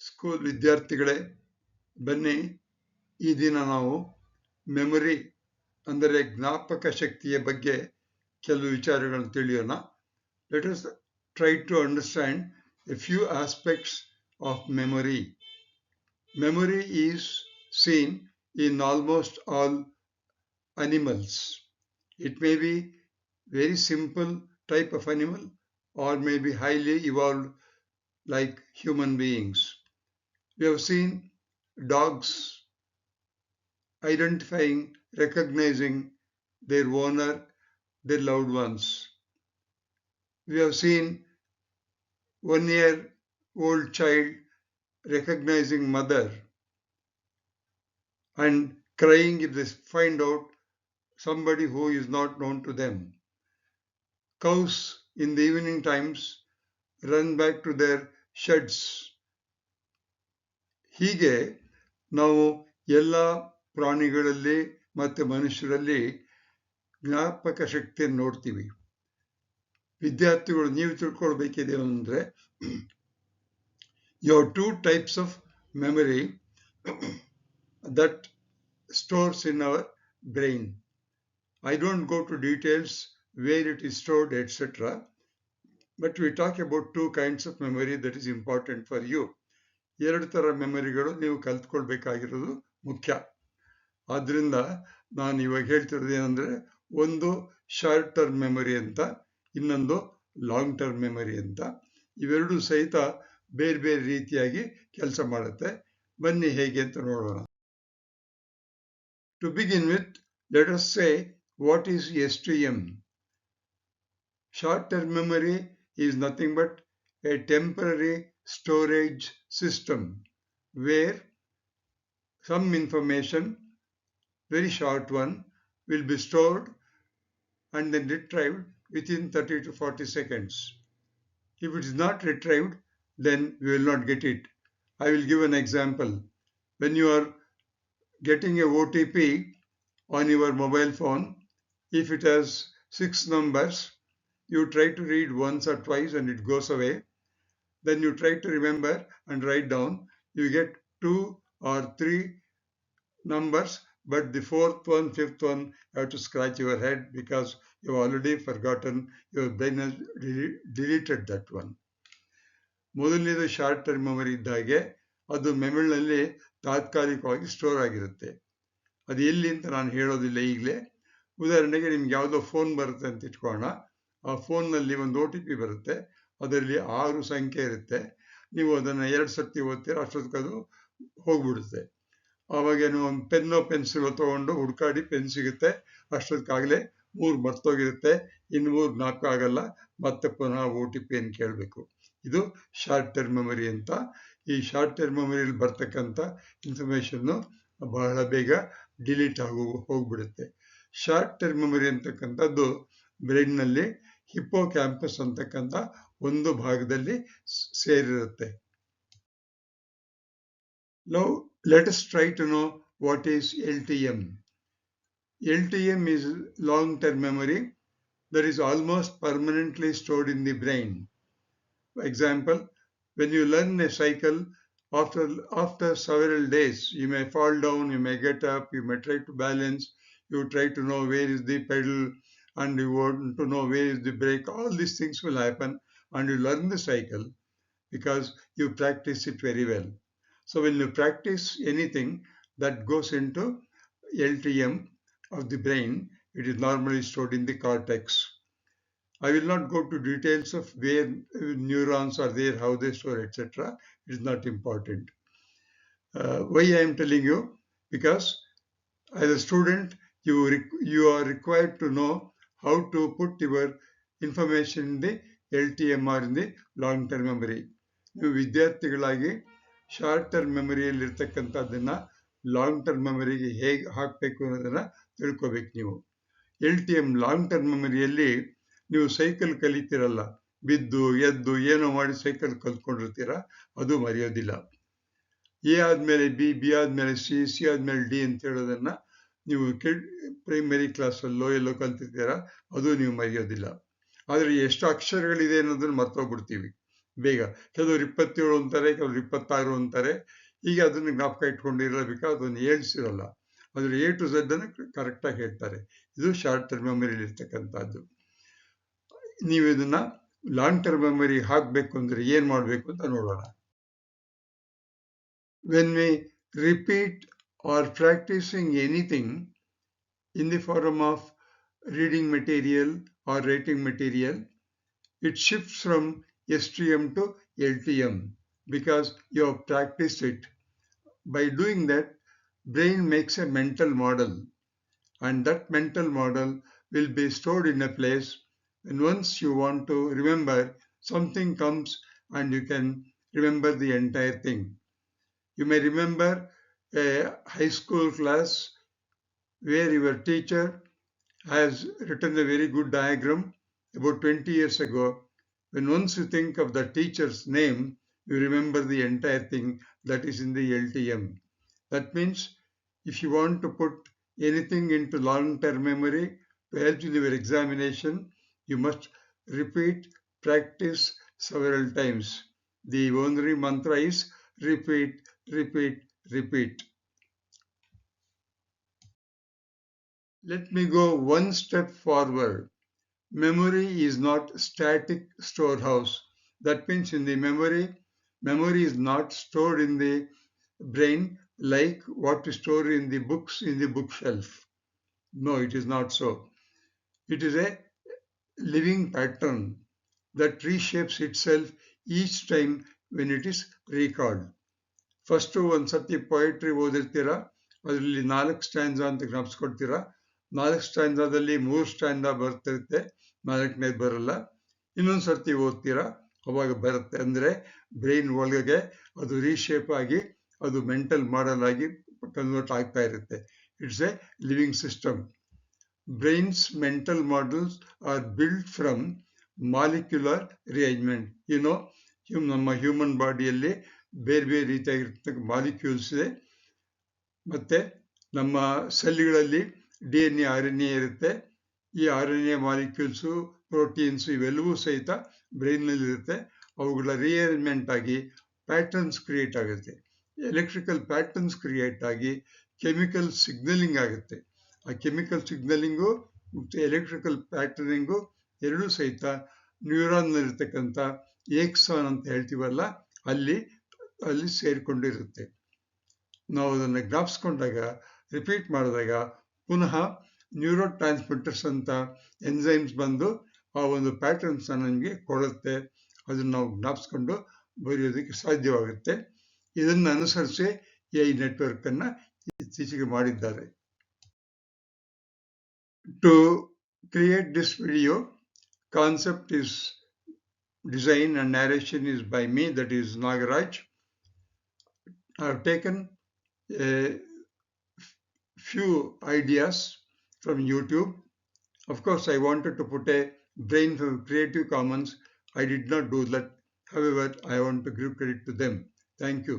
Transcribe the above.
School ವಿದ್ಯಾರ್ಥಿಗಳೇ, ಬನ್ನಿ ಈ ದಿನ ನಾವು ಮೆಮೊರಿ ಅಂದರೆ ಜ್ಞಾಪಕ ಶಕ್ತಿಯ ಬಗ್ಗೆ ಕೆಲವು ವಿಚಾರಗಳನ್ನು ತಿಳಿಯೋಣ. Let us try to understand a few aspects of memory. Memory is seen in almost all animals. It may be very simple type of animal or may be highly evolved like human beings. We have seen dogs identifying, recognizing their owner, their loved ones. We have seen 1-year-old child recognizing mother and crying if they find out somebody who is not known to them. Cows in the evening times run back to their sheds. ಹೀಗೆ ನಾವು ಎಲ್ಲ ಪ್ರಾಣಿಗಳಲ್ಲಿ ಮತ್ತು ಮನುಷ್ಯರಲ್ಲಿ ಜ್ಞಾಪಕ ಶಕ್ತಿಯನ್ನು ನೋಡ್ತೀವಿ. ವಿದ್ಯಾರ್ಥಿಗಳು ನೀವು ತಿಳ್ಕೊಳ್ಬೇಕಿದೆ ಅಂದರೆ you have two types of memory that stores in our brain. I don't go to details where it is stored, etc. But we talk about two kinds of memory that is important for you. ಎರಡು ಥರ ಮೆಮೊರಿಗಳು ನೀವು ಕಲ್ತ್ಕೊಳ್ಬೇಕಾಗಿರೋದು ಮುಖ್ಯ. ಆದ್ರಿಂದ ನಾನು ಇವಾಗ ಹೇಳ್ತಿರೋದು ಏನಂದ್ರೆ, ಒಂದು ಶಾರ್ಟ್ ಟರ್ಮ್ ಮೆಮೊರಿ ಅಂತ, ಇನ್ನೊಂದು ಲಾಂಗ್ ಟರ್ಮ್ ಮೆಮೊರಿ ಅಂತ. ಇವೆರಡು ಸಹಿತ ಬೇರೆ ಬೇರೆ ರೀತಿಯಾಗಿ ಕೆಲಸ ಮಾಡುತ್ತೆ. ಬನ್ನಿ ಹೇಗೆ ಅಂತ ನೋಡೋಣ. To begin with, let us say what is STM. Short-term memory is nothing but a temporary storage system where some information, very short one, will be stored and then retrieved within 30 to 40 seconds. If it is not retrieved, then we will not get it. I will give an example. When you are getting a OTP on your mobile phone, if it has 6 numbers, you try to read once or twice and it goes away. Then you try to remember and write down. You get 2 or 3 numbers, but the fourth one, fifth one, you have to scratch your head because you have already forgotten. Your brain has deleted that one. ಮೊದಲನೇದು short term memory ಇದ್ದಾಗೆ ಅದು ಮೆಮೊರಿನಲ್ಲಿ ತಾತ್ಕಾಲಿಕವಾಗಿ store ಆಗಿರುತ್ತೆ. ಅದು ಎಲ್ಲಿ ಅಂತ ನಾನು ಹೇಳೋದಿಲ್ಲ ಈಗಲೇ. ಉದಾಹರಣೆಗೆ ನಿಮ್ಗೆ ಯಾವುದೋ ಫೋನ್ ಬರುತ್ತೆ ಅಂತ ಇಟ್ಕೊಳ್ಳೋಣ. ಆ ಫೋನ್ನಲ್ಲಿ ಒಂದು OTP ಬರುತ್ತೆ. ಅದರಲ್ಲಿ 6 ಸಂಖ್ಯೆ ಇರುತ್ತೆ. ನೀವು ಅದನ್ನು 2 ಸರ್ತಿ ಓದ್ತೀರಾ, ಅಷ್ಟೊತ್ತಿಗೆ ಅದು ಹೋಗ್ಬಿಡುತ್ತೆ. ಆವಾಗ ನೀವು ಒಂದು ಪೆನ್ನೋ ಪೆನ್ಸಿಲೋ ತೊಗೊಂಡು ಹುಡ್ಕಾಡಿ ಪೆನ್ ಸಿಗುತ್ತೆ. ಅಷ್ಟೊತ್ತಿಗಾಗಲೇ 3 ಮರ್ತೋಗಿರುತ್ತೆ. ಇನ್ನು 3 ಜ್ಞಾಪಕ ಆಗಲ್ಲ. ಮತ್ತೆ ಪುನಃ OTP ಅನ್ನು ಕೇಳಬೇಕು. ಇದು ಶಾರ್ಟ್ ಟರ್ಮ್ ಮೆಮೊರಿ ಅಂತ. ಈ ಶಾರ್ಟ್ ಟರ್ಮ್ ಮೆಮೊರಿಯಲ್ಲಿ ಬರ್ತಕ್ಕಂಥ ಇನ್ಫಾರ್ಮೇಷನ್ನು ಬಹಳ ಬೇಗ ಡಿಲೀಟ್ ಹೋಗ್ಬಿಡುತ್ತೆ. ಶಾರ್ಟ್ ಟರ್ಮ್ ಮೆಮೊರಿ ಅಂತಕ್ಕಂಥದ್ದು ಬ್ರೈನ್ನಲ್ಲಿ ಹಿಪ್ಪೋ ಕ್ಯಾಂಪಸ್ ಅಂತಕ್ಕಂಥ ಒಂದು ಭಾಗದಲ್ಲಿ ಸೇರಿರುತ್ತೆ. Now let us try to know what is LTM. LTM is long-term memory that is almost permanently stored in the brain. For example, when you learn a cycle, after several days, you may fall down, you may get up, you may try to balance, you try to know where is the pedal and you want to know where is the brake. All these things will happen and you learn the cycle because you practice it very well. So when you practice anything that goes into LTM of the brain, it is normally stored in the cortex. I will not go to details of where neurons are there, how they store, etc. It is not important. Why I am telling you? Because as a student, you are required to know how to put your information in the LTM or in the long-term memory. ನೀವು ವಿದ್ಯಾರ್ಥಿಗಳಾಗಿ short term ಮೆಮೊರಿಯಲ್ಲಿ ಇರ್ತಕ್ಕಂಥದ್ದನ್ನು long term ಮೆಮೊರಿಗೆ ಹೇಗೆ ಹಾಕಬೇಕು ಅನ್ನೋದನ್ನು ತಿಳ್ಕೊಬೇಕು ನೀವು. LTM long term ಮೆಮೊರಿಯಲ್ಲಿ ನೀವು cycle ಕಲಿತೀರಲ್ಲ, ಬಿದ್ದು ಎದ್ದು ಏನೋ ಮಾಡಿ ಸೈಕಲ್ ಕಲ್ತ್ಕೊಂಡಿರ್ತೀರ, ಅದು ಮರೆಯೋದಿಲ್ಲ. ಎ ಆದಮೇಲೆ ಬಿ ಆದಮೇಲೆ ಸಿ ಆದಮೇಲೆ ಡಿ ಅಂತ ಹೇಳೋದನ್ನು ನೀವು ಪ್ರೈಮರಿ ಕ್ಲಾಸಲ್ಲೋ ಎಲ್ಲೋ ಕಲ್ತಿರ್ತೀರ, ಅದು ನೀವು ಮರೆಯೋದಿಲ್ಲ. ಆದರೆ ಎಷ್ಟು ಅಕ್ಷರಗಳಿದೆ ಅನ್ನೋದನ್ನು ಮರ್ತೋಗ್ಬಿಡ್ತೀವಿ. ಬೇಗ. ಕೆಲವರು 27 ಅಂತಾರೆ, ಕೆಲವರು 26 ಅಂತಾರೆ. ಹೀಗೆ ಅದನ್ನು ಜ್ಞಾಪಕ ಇಟ್ಕೊಂಡಿರಬೇಕಾದ್ರೆ ಅದನ್ನು ಏಳ್ಸಿರಲ್ಲ. ಅದ್ರ ಎ ಟು ಝಡ್ ಅನ್ನು ಕರೆಕ್ಟಾಗಿ ಹೇಳ್ತಾರೆ. ಇದು ಶಾರ್ಟ್ ಟರ್ಮ್ ಮೆಮೊರಿಲಿ ಇರ್ತಕ್ಕಂಥದ್ದು. ನೀವು ಇದನ್ನ ಲಾಂಗ್ ಟರ್ಮ್ ಮೆಮೊರಿ ಹಾಕಬೇಕು ಅಂದ್ರೆ ಏನ್ ಮಾಡಬೇಕು ಅಂತ ನೋಡೋಣ. When we repeat or practicing anything in the form of reading material or writing material, it shifts from STM to LTM because you have practiced it. By doing that, brain makes a mental model, and that mental model will be stored in a place, and once you want to remember, something comes and you can remember the entire thing. You may remember a high school class where your teacher has written a very good diagram about 20 years ago. When once you think of the teacher's name, you remember the entire thing that is in the LTM. That means if you want to put anything into long-term memory to help in your examination, you must repeat, practice several times. The only mantra is repeat, repeat, repeat. Let me go one step forward. Memory is not static storehouse. That means in the memory is not stored in the brain like what we store in the books in the bookshelf. No, it is not so. It is a living pattern that reshapes itself each time when it is recalled. First ಒಂದ್ಸತಿ poetry ಓದಿರ್ತೀರಾ, ಅದರಲ್ಲಿ 4 ಸ್ಟ್ಯಾಂಜಾ ಅಂತ ಜ್ಞಾಪಿಸ್ಕೊಳ್ತೀರಾ. 4 ಸ್ಟ್ಯಾಂಜಾದಲ್ಲಿ 3 ಸ್ಟ್ಯಾಂಜಾ ಬರ್ತಿರುತ್ತೆ, 4ನೇದು ಬರಲ್ಲ. ಇನ್ನೊಂದು ಸರ್ತಿ ಓದ್ತೀರಾ, ಅವಾಗ ಬರುತ್ತೆ. ಅಂದ್ರೆ ಬ್ರೈನ್ ಒಳಗೆ ಅದು ರೀಶೇಪ್ ಆಗಿ ಅದು ಮೆಂಟಲ್ ಮಾಡೆಲ್ ಆಗಿ ಕನ್ವರ್ಟ್ ಆಗ್ತಾ ಇರುತ್ತೆ. It's A living system. Brains mental models R built from molecular rearrangement. ನಮ್ಮ ಹ್ಯೂಮನ್ ಬಾಡಿಯಲ್ಲಿ ಬೇರೆ ಬೇರೆ ರೀತಿಯಾಗಿರ್ತಕ್ಕ ಮಾಲಿಕ್ಯೂಲ್ಸ್ ಇದೆ. ಮತ್ತೆ ನಮ್ಮ ಸೆಲ್ಗಳಲ್ಲಿ DNA RNA ಇರುತ್ತೆ. ಈ RNA ಮಾಲಿಕ್ಯೂಲ್ಸು, ಪ್ರೋಟೀನ್ಸ್ ಇವೆಲ್ಲವೂ ಸಹಿತ ಬ್ರೈನ್ನಲ್ಲಿ ಇರುತ್ತೆ. ಅವುಗಳ ರಿಅರೇಂಜ್ಮೆಂಟ್ ಆಗಿ ಪ್ಯಾಟರ್ನ್ಸ್ ಕ್ರಿಯೇಟ್ ಆಗುತ್ತೆ. ಎಲೆಕ್ಟ್ರಿಕಲ್ ಪ್ಯಾಟರ್ನ್ಸ್ ಕ್ರಿಯೇಟ್ ಆಗಿ ಕೆಮಿಕಲ್ ಸಿಗ್ನಲಿಂಗ್ ಆಗುತ್ತೆ. ಆ ಕೆಮಿಕಲ್ ಸಿಗ್ನಲಿಂಗು ಮತ್ತು ಎಲೆಕ್ಟ್ರಿಕಲ್ ಪ್ಯಾಟರ್ನಿಂಗು ಎರಡೂ ಸಹಿತ ನ್ಯೂರಾನ್ನಲ್ಲಿರ್ತಕ್ಕಂಥ ಎಕ್ಸಾನ್ ಅಂತ ಹೇಳ್ತೀವಲ್ಲ, ಅಲ್ಲಿ ಸೇರಿಕೊಂಡಿರುತ್ತೆ. ನಾವು ಅದನ್ನು ಜ್ಞಾಪಿಸ್ಕೊಂಡಾಗ, ರಿಪೀಟ್ ಮಾಡಿದಾಗ ಪುನಃ ನ್ಯೂರೋ ಟ್ರಾನ್ಸ್ಮಿಟರ್ಸ್ ಅಂತ ಎನ್ಸೈಮ್ಸ್ ಬಂದು ಆ ಒಂದು ಪ್ಯಾಟರ್ನ್ಸ್ ನಮಗೆ ಕೊಡುತ್ತೆ. ಅದನ್ನು ನಾವು ಜ್ಞಾಪಿಸ್ಕೊಂಡು ಬರೆಯೋದಕ್ಕೆ ಸಾಧ್ಯವಾಗುತ್ತೆ. ಇದನ್ನು ಅನುಸರಿಸಿ AI ನೆಟ್ವರ್ಕ್ ಅನ್ನ ಇತ್ತೀಚೆಗೆ ಮಾಡಿದ್ದಾರೆ. To create this video, concept is design and narration is by me, that is Nagaraj. I have taken a few ideas from YouTube. Of course, I wanted to put a brain from Creative Commons. I did not do that. However, I want to give credit to them. Thank you.